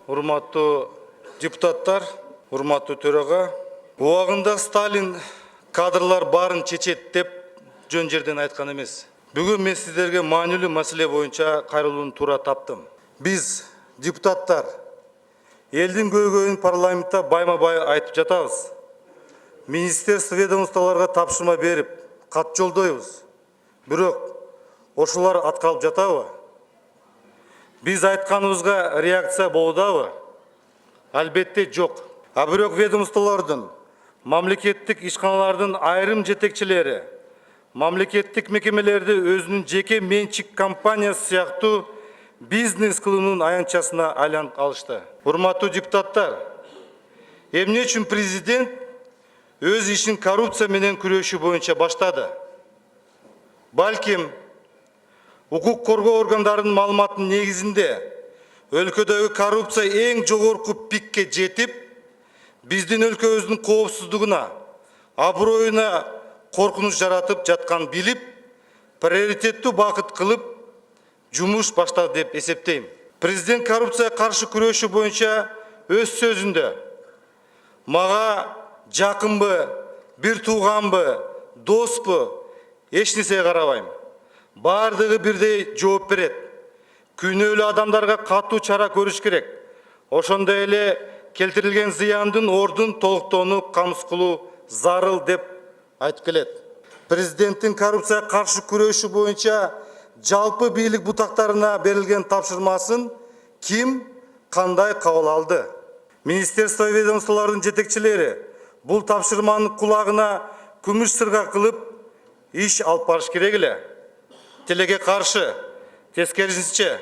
Урматтуу депутаттар, урматтуу төрага, убагында Сталин кадрлар барын чечет деп жөн жерден айткан эмес. Бүгүн мен сиздерге маанилүү маселе боюнча кайрылууну туура таптым. Биз, депутаттар, элдин көйгөйүн парламентте байма-бай айтып жатабыз. Министерство ведомстволорго тапшырма берип, кат жолдойбуз. Бирок ошолор аткарылып жатабы? Биз айтканыбызга реакция болудабы? Албетте жок. А бирок ведомстволордун, мамлекеттик ишканалардын айрым жетекчилери, мамлекеттик мекемелерди өзүнүн жеке менчик компаниясы сыяктуу бизнес кылуунун аянтчасына айланып алышты. Урматтуу депутаттар, эмне үчүн президент өз ишин коррупция менен күрөшүү боюнча баштады? Балким, укук коргоо органдарынын маалыматынын негизинде өлкөдөгү коррупция эң жогорку пикке жетип, биздин өлкөбүздүн коопсуздугуна, аброюна коркунуч жаратып жатканын билип, приоритеттүү багыт кылып, жумуш баштады деп эсептейм. Президент коррупцияга каршы күрөшүү боюнча өз сөзүндө мага жакынбы, бир тууганбы, доспу, эч нерсеге карабайм. Бардыгы бирдей жооп берет. Күнөөлүү адамдарга катуу чара көрүш керек. Ошондой эле келтирилген зыяндын ордун толуктоону камсыз кылуу зарыл деп айтып келет. Президенттин коррупцияга каршы күрөшүү боюнча жалпы бийлик бутактарына берилген тапшырмасын ким кандай кабыл алды? Министерство ведомстволордун жетекчилери бул тапшырманы кулагына күмүш сырга кылып иш алып барыш керек эле. Тилекке каршы, тескерисинче,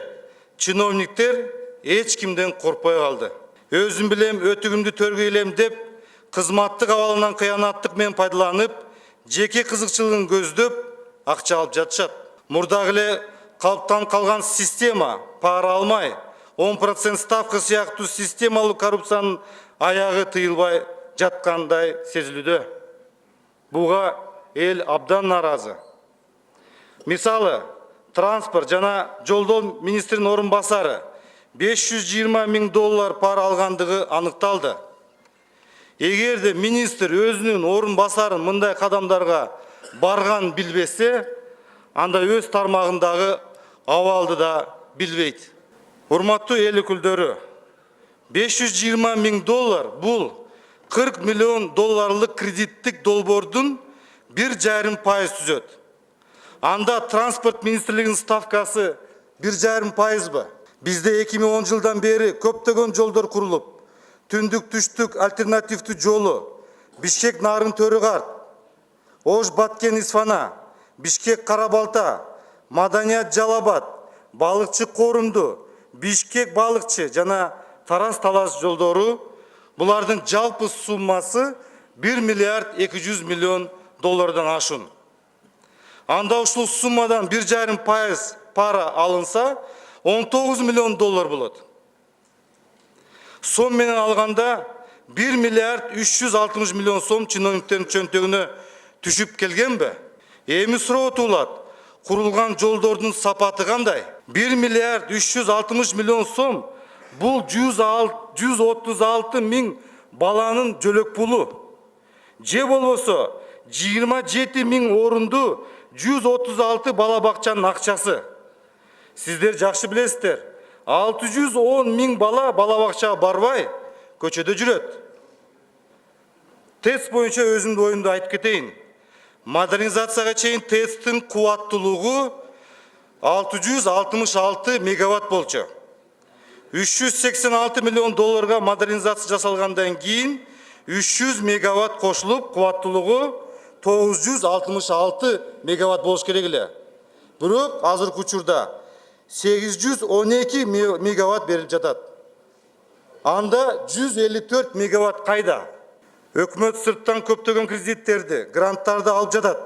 чиновниктер эч кимден коркпой калды. Өзүм билем, өтүгүмдү төргөйлөм деп, кызматтык абалынан кыянаттык менен пайдаланып, жеке кызыкчылыгын көздөп, акча алып жатышат. Мурдагы эле калыптанып калган система пара алмай, 10% ставка сыяктуу системалуу коррупциянын аягы тыйылбай жаткандай сезилүүдө. Буга эл абдан нааразы. Мисалы, транспорт жана жолдоо министринин орун басары $520 000 пара алгандыгы аныкталды. Эгерде министр өзүнүн орун басарын мындай кадамдарга барган билбесе, анда өз тармагындагы абалды да билбейт. Урматтуу эл өкүлдөрү, $520 000 бул $40 миллион кредиттик долбоордун 1,5% түзөт. Анда транспорт министрлигинин ставкасы 1,5%. Бизде 2010 жылдан бери көптөгөн жолдор курулуп, түндүк-түштүк альтернативдүү жолу, Бишкек Нарын Төрөгат, Ош Баткен Исфана, Бишкек Карабалта, Маданият Жалабат, Балыкчы Корунду, Бишкек Балыкчы жана Тарас Талас жолдору, булардын жалпы суммасы $1,2 миллиард ашын. Анда ушул суммадан 1,5% пара алынса, $19 миллион болот. Сом менен алганда 1,360 миллион сом чиновниктердин чөнтөгүнө түшүп келгенби? Эми суроо туулат, курулган жолдордун сапаты кандай? 1,360 миллион сом бул 136 000 баланын жөлөк пулу. Же болбосо 27 000 орунду 136 бала бакчанын акчасы. Сиздер жакшы билесиздер, 610 000 бала бакчага барбай, көчөдө жүрөт. ТЭЦ боюнча өзүмдүн оюмду айтып кетейин. Модернизацияга чейин ТЭЦтин кубаттуулугу 666 мегаватт болчу. $386 миллион модернизация жасалгандан кийин 300 мегаватт кошулуп, кубаттуулугу 966 мегаватт болуш керек эле. Бирок азыркы учурда 812 мегаватт берип жатат. Анда 154 мегаватт кайда? Өкмөт сырттан көптөгөн кредиттерди, гранттарды алып жатат.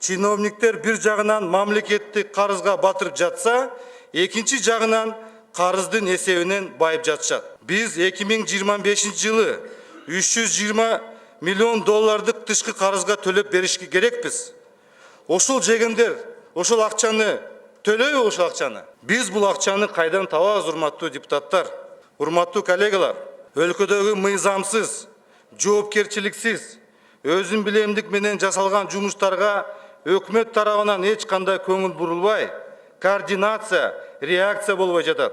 Чиновниктер бир жагынан мамлекеттик карызга батырып жатса, экинчи жагынан карыздын эсебинен байып жатышат. Биз 2025 жылы $320 миллион тышкы карызга төлөп беришке керекпиз. Ошол жегендер, ошол акчаны төлөйбү ушул акчаны? Биз бул акчаны кайдан табабыз, урматтуу депутаттар, урматтуу коллегалар? Өлкөдөгү мыйзамсыз, жоопкерчиликсиз, өзүн билемдик менен жасалган жумуштарга өкмөт тарабынан эч кандай көңүл бурулбай, координация, реакция болбой жатат.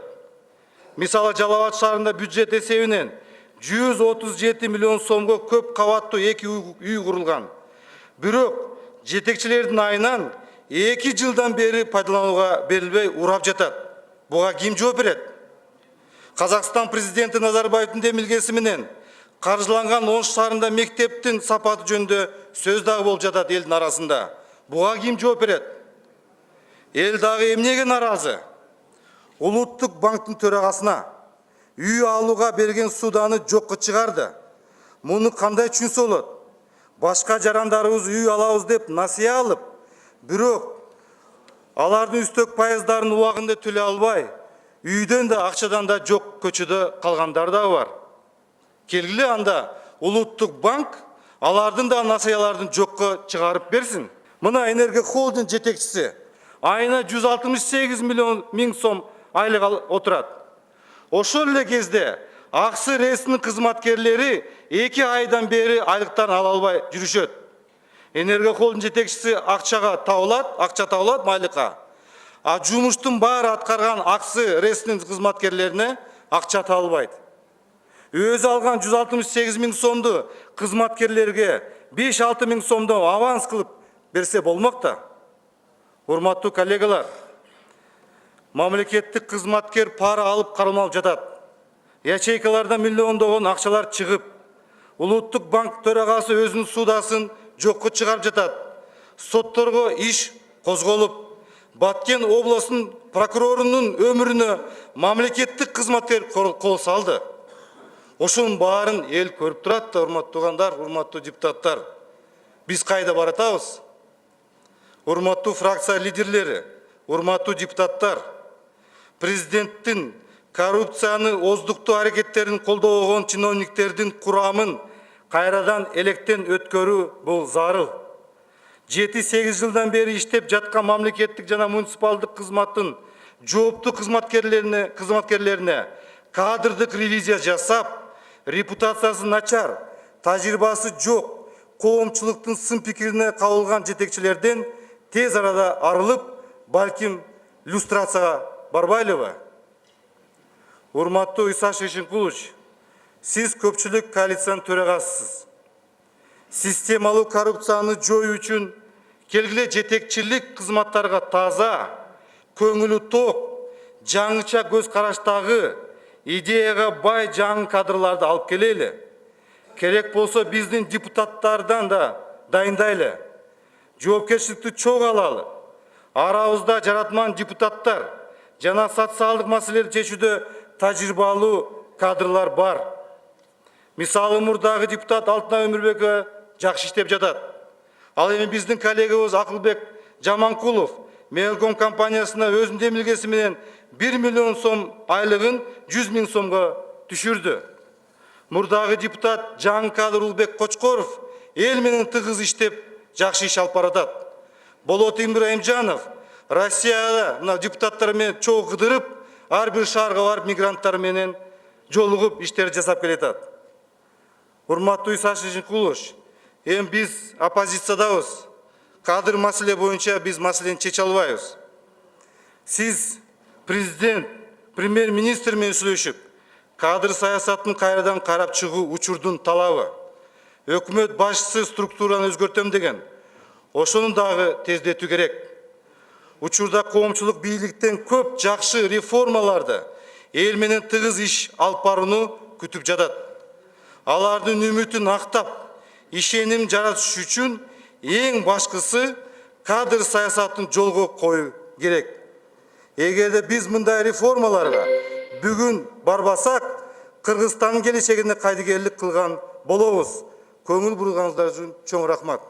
Мисалы, Жалал Абад шаарында бюджет эсебинен 137 миллион сомго көп кабаттуу 2 үй курулган. Бирок жетекчилердин айынан 2 жылдан бери пайдаланууга берилбей урап жатат. Буга ким жооп берет? Казакстан президенти Назарбаевдин демилгеси менен каржыланган Ош шаарында мектептин сапаты жөнүндө сөз дагы болуп жатат элдин арасында. Буга ким жооп берет? Эл дагы эмнеге наразы? Улуттук банктын төрагасына үй алууга берген сууданы жокко чыгарды. Муну кандай түшүнсө болот? Башка жарандарыбыз үй алабыз деп насыя алып, бирок алардын үстөк пайыздарын убагында төлөй албай, үйдөн да акчадан да жок көчөдө калгандар да бар. Келгиле анда улуттук банк алардын да насыяларын жокко чыгарып берсин. Мына Энергия холдинг жетекчиси айына 168 миң сом айлык отурат. Ошол эле кезде Аксы РЭСтин кызматкерлери 2 айдан бери айлыктарын ала албай жүрүшөт. Энергия холдинг жетекчиси акча табылат айлыкка. А жумуштун баары аткарган Аксы РЭСтин кызматкерлерине акча табылбайт. Өзү алган 168 миң сомду кызматкерлерге 5-6 миң сомдон аванс кылып берсе болмок да. Урматтуу коллегалар, мамлекеттик кызматкер пара алып кармалып жатат. Ячейкалардан миллиондогон акчалар чыгып, улуттук банк төрагасы өзүнүн суудасын жокко чыгарып жатат. Сотторго иш козголуп, Баткен областын прокурорунун өмүрүнө мамлекеттик кызматкер кол салды. Ошонун баарын эл көрүп турат да, урматтуугандар, урматтуу депутаттар. Биз кайда баратабыз? Урматтуу фракция лидерлери, урматтуу депутаттар, президенттин коррупцияны оздуктуу аракеттерин колдобогон чиновниктердин курамын кайрадан электен өткөрүү бул зарыл. 7-8 жылдан бери иштеп жаткан мамлекеттик жана муниципалдык кызматтын жооптуу кызматкерлерине кадрдык ревизия жасап, репутациясы начар, тажрыйбасы жок, коомчулуктун сын пикирине кабылган жетекчилерден тез арада арылып, балким люстрацияга барбайлыбы? Урматтуу Исаш Ишенкулович, сиз көпчүлүк коалициянын төрагасысыз. Системалуу коррупцияны жоюу үчүн келгиле жетекчилик кызматтарга таза, көңүлү ток, жаңыча көз караштагы, идеяга бай жаңы кадрларды алып келели. Керек болсо биздин депутаттардан да дайындайлы. Жоопкерчиликти чоң алалы. Арабызда жаратман депутаттар жана социалдык маселелерди чечүүдө тажрыйбалуу кадрлар бар. Мисалы, мурдагы депутат Алтынай Өмүрбекова жакшы иштеп жатат. Ал эми биздин коллегабыз Акылбек Жаманкулов Мелком компаниясына өзүнүн демилгеси менен 1 миллион сом айлыгын 100 миң сомго түшүрдү. Мурдагы депутат жаңы кадр Улбек Кочкоров эл менен тыгыз иштеп жакшы иш алып баратат. Болот Ибраимжанов Россияда мына депутаттар менен чогуу кыдырып, ар бир шаарга барып мигранттар менен жолугуп иштер жасап келатат. Урматтуу Исаш Ишенкулович, эми биз оппозициядабыз. Кадр маселе боюнча биз маселени чече албайбыз. Сиз президент, премьер-министр менен сүйлөшүп, кадр саясатын кайрадан карап чыгуу учурдун талабы. Өкмөт башчысы структураны өзгөртөм деген. Ошону дагы тездетүү керек. Учурда коомчулук бийликтен көп жакшы реформаларды эл менен тыгыз иш алып барууну күтүп жатат. Алардын үмүтүн актап, ишеним жаратыш үчүн эң башкысы кадр саясатын жолго коюу керек. Эгерде биз мындай реформаларга бүгүн барбасак, Кыргызстандын келечегине кайдыгерлик кылган болобуз. Көңүл бурганыңыздар үчүн чоң рахмат.